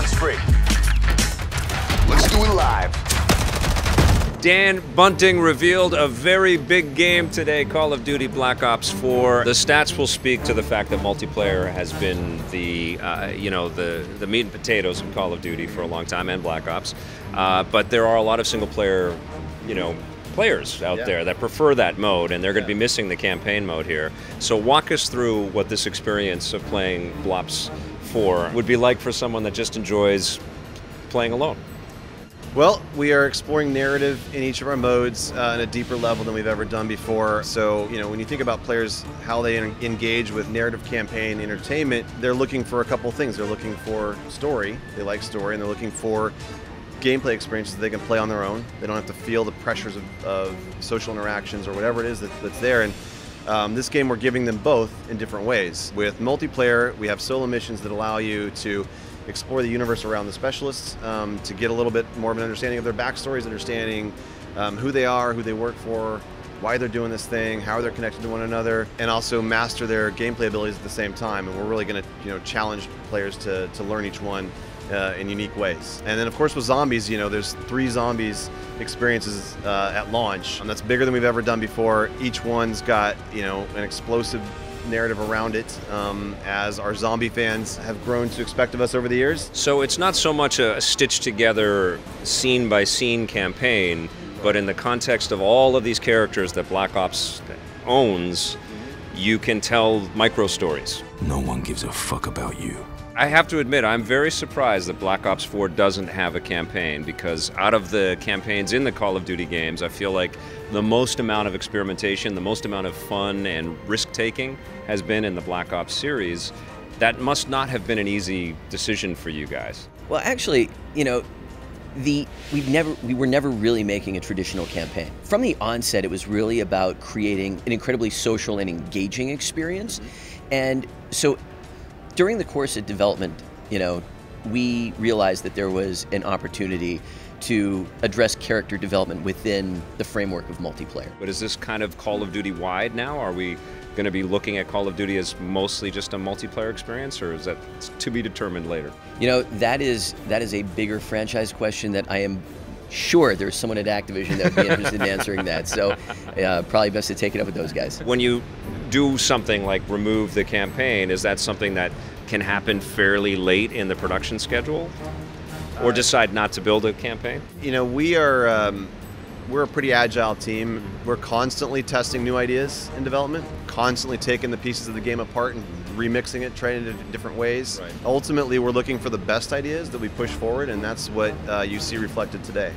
spree. Let's do it live. Dan Bunting revealed a very big game today, Call of Duty Black Ops 4. The stats will speak to the fact that multiplayer has been the meat and potatoes of Call of Duty for a long time, and Black Ops. But there are a lot of single-player, players out there that prefer that mode, and they're going to be missing the campaign mode here. So walk us through what this experience of playing Blops 4 would be like for someone that just enjoys playing alone. Well, we are exploring narrative in each of our modes at a deeper level than we've ever done before. So, when you think about players, how they engage with narrative campaign entertainment, they're looking for a couple things. They're looking for story, they like story, and they're looking for gameplay experiences that they can play on their own. They don't have to feel the pressures of social interactions or whatever it is that's there. And this game, we're giving them both in different ways. With multiplayer, we have solo missions that allow you to explore the universe around the specialists, to get a little bit more of an understanding of their backstories, understanding who they are, who they work for, why they're doing this thing, how they're connected to one another, and also master their gameplay abilities at the same time. And we're really going to challenge players to learn each one in unique ways. And then of course with zombies, there's 3 zombies experiences at launch, and that's bigger than we've ever done before. Each one's got an explosive narrative around it, as our zombie fans have grown to expect of us over the years. So it's not so much a stitched together scene by scene campaign, but in the context of all of these characters that Black Ops owns, you can tell micro stories. No one gives a fuck about you. I have to admit, I'm very surprised that Black Ops 4 doesn't have a campaign, because out of the campaigns in the Call of Duty games, I feel like the most amount of experimentation, the most amount of fun and risk-taking has been in the Black Ops series. That must not have been an easy decision for you guys. Well, actually, we were never really making a traditional campaign. From the onset, it was really about creating an incredibly social and engaging experience. And so during the course of development, we realized that there was an opportunity to address character development within the framework of multiplayer. But is this kind of Call of Duty wide now? Are we going to be looking at Call of Duty as mostly just a multiplayer experience, or is that to be determined later? That is a bigger franchise question that I am sure there's someone at Activision that would be interested in answering that. So probably best to take it up with those guys. When you do something like remove the campaign, is that something that can happen fairly late in the production schedule? Or decide not to build a campaign? We're a pretty agile team. We're constantly testing new ideas in development, constantly taking the pieces of the game apart and remixing it, trying it in different ways. Right. Ultimately, we're looking for the best ideas that we push forward, and that's what you see reflected today.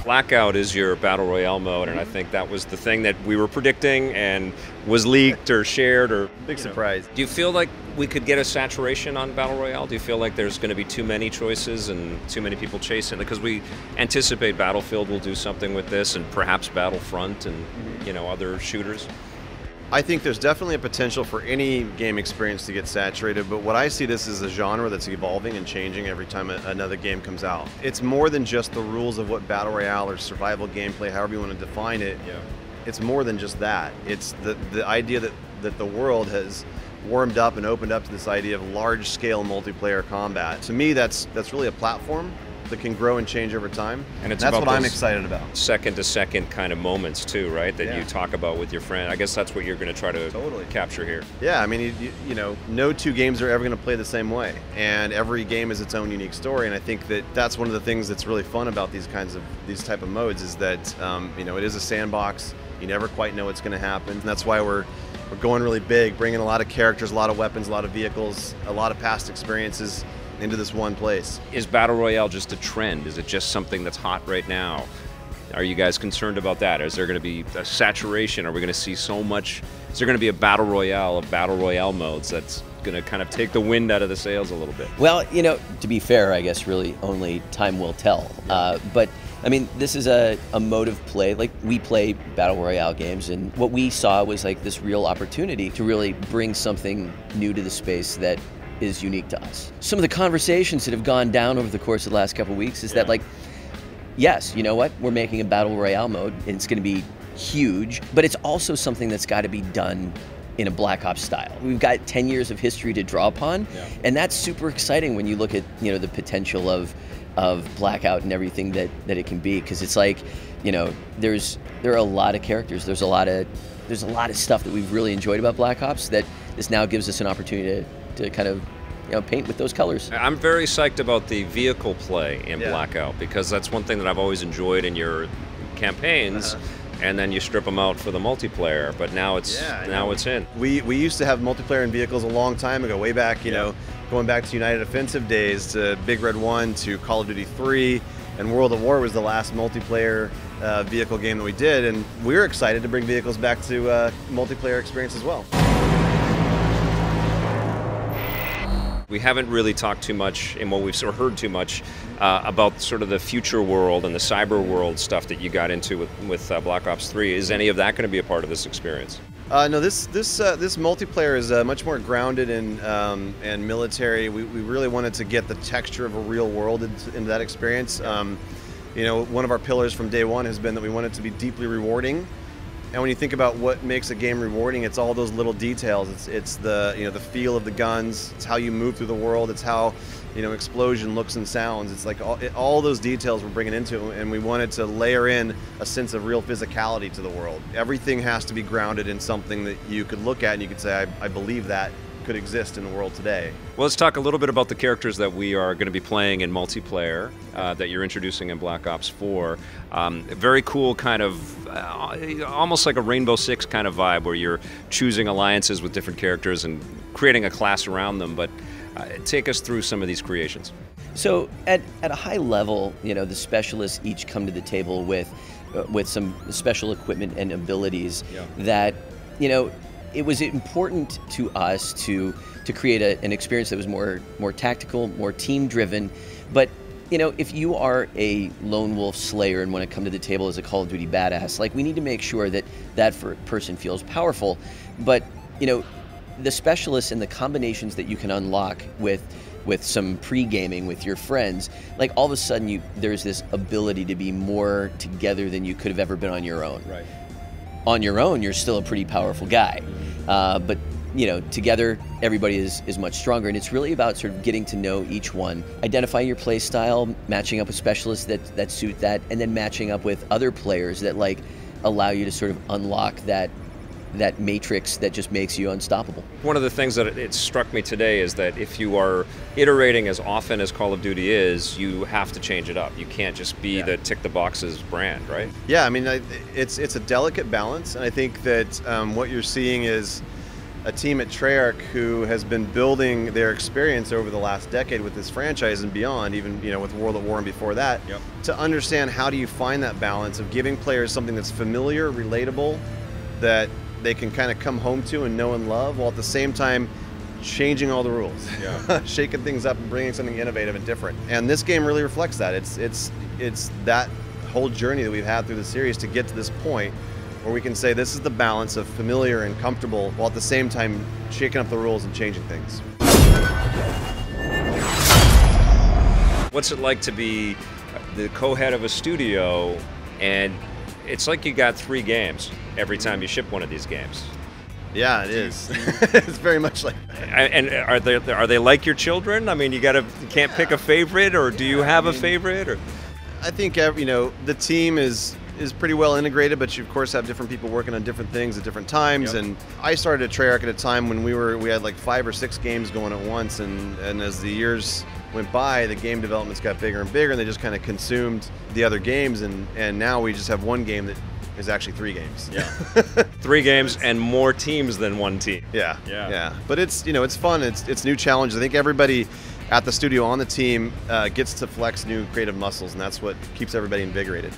Blackout is your Battle Royale mode, and I think that was the thing that we were predicting and was leaked or shared or... Big surprise. Do you feel like we could get a saturation on Battle Royale? Do you feel like there's going to be too many choices and too many people chasing? Because we anticipate Battlefield will do something with this, and perhaps Battlefront and other shooters. I think there's definitely a potential for any game experience to get saturated, but what I see this as a genre that's evolving and changing every time another game comes out. It's more than just the rules of what Battle Royale or survival gameplay, however you want to define it. Yeah. It's more than just that. It's the idea that the world has warmed up and opened up to this idea of large-scale multiplayer combat. To me, that's really a platform that can grow and change over time. And that's what I'm excited about. Second-to-second kind of moments too, right? That you talk about with your friend. I guess that's what you're going to try to capture here. Yeah, I mean, no 2 games are ever going to play the same way, and every game is its own unique story. And I think that's one of the things that's really fun about these type of modes is that it is a sandbox. You never quite know what's going to happen. And that's why we're going really big, bringing a lot of characters, a lot of weapons, a lot of vehicles, a lot of past experiences into this one place. Is Battle Royale just a trend? Is it just something that's hot right now? Are you guys concerned about that? Is there going to be a saturation? Are we going to see so much? Is there going to be a Battle Royale of Battle Royale modes that's going to kind of take the wind out of the sails a little bit? Well, to be fair, I guess really only time will tell. But I mean, this is a mode of play. Like, we play Battle Royale games, and what we saw was like this real opportunity to really bring something new to the space that is unique to us. Some of the conversations that have gone down over the course of the last couple of weeks is that, like, yes, you know what, we're making a Battle Royale mode, and it's going to be huge, but it's also something that's got to be done in a Black Ops style. We've got 10 years of history to draw upon, and that's super exciting when you look at the potential of Blackout and everything that it can be, because it's like, there are a lot of characters, there's a lot of stuff that we've really enjoyed about Black Ops that this now gives us an opportunity to kind of paint with those colors. I'm very psyched about the vehicle play in Blackout, because that's one thing that I've always enjoyed in your campaigns. And then you strip them out for the multiplayer, but now it's in. We used to have multiplayer in vehicles a long time ago, way back, going back to United Offensive days, to Big Red 1, to Call of Duty 3, and World at War was the last multiplayer vehicle game that we did, and we're excited to bring vehicles back to multiplayer experience as well. We haven't really talked too much, and we've sort of heard too much about sort of the future world and the cyber world stuff that you got into with Black Ops 3. Is any of that going to be a part of this experience? No, this multiplayer is much more grounded and military. We really wanted to get the texture of a real world into that experience. One of our pillars from day one has been that we want it to be deeply rewarding. And when you think about what makes a game rewarding, it's all those little details. It's the the feel of the guns. It's how you move through the world. It's how explosion looks and sounds. It's like all those details we're bringing into it, and we wanted to layer in a sense of real physicality to the world. Everything has to be grounded in something that you could look at and you could say, I believe that could exist in the world today. Well, let's talk a little bit about the characters that we are going to be playing in multiplayer that you're introducing in Black Ops 4. Very cool kind of, almost like a Rainbow Six kind of vibe, where you're choosing alliances with different characters and creating a class around them, but take us through some of these creations. So at a high level, the specialists each come to the table with some special equipment and abilities that, it was important to us to create an experience that was more tactical, more team-driven. But if you are a lone wolf slayer and want to come to the table as a Call of Duty badass, like, we need to make sure that person feels powerful. But the specialists and the combinations that you can unlock with some pre-gaming with your friends, like, all of a sudden there's this ability to be more together than you could have ever been on your own. Right. On your own, you're still a pretty powerful guy. But together, everybody is much stronger, and it's really about sort of getting to know each one, identify your play style, matching up with specialists that suit that, and then matching up with other players that allow you to sort of unlock that matrix that just makes you unstoppable. One of the things that it struck me today is that if you are iterating as often as Call of Duty is, you have to change it up. You can't just be the tick the boxes brand, right? Yeah, I mean, it's a delicate balance, and I think that what you're seeing is a team at Treyarch who has been building their experience over the last decade with this franchise and beyond, even with World at War and before that, to understand how do you find that balance of giving players something that's familiar, relatable, that they can kind of come home to and know and love, while at the same time changing all the rules, shaking things up and bringing something innovative and different. And this game really reflects that. It's that whole journey that we've had through the series to get to this point where we can say this is the balance of familiar and comfortable, while at the same time shaking up the rules and changing things. What's it like to be the co-head of a studio, and it's like you got 3 games every time you ship one of these games? Yeah, it is. It's very much like that. And are they like your children? I mean, you can't pick a favorite, or do you have a favorite? Or I think the team is pretty well integrated, but you of course have different people working on different things at different times. And I started at Treyarch at a time when we had like 5 or 6 games going at once, and as the years went by, the game developments got bigger and bigger, and they just kind of consumed the other games, and now we just have one game that is actually 3 games. Yeah. 3 games and more teams than 1 team. Yeah. But it's it's fun. It's new challenges. I think everybody at the studio on the team gets to flex new creative muscles, and that's what keeps everybody invigorated.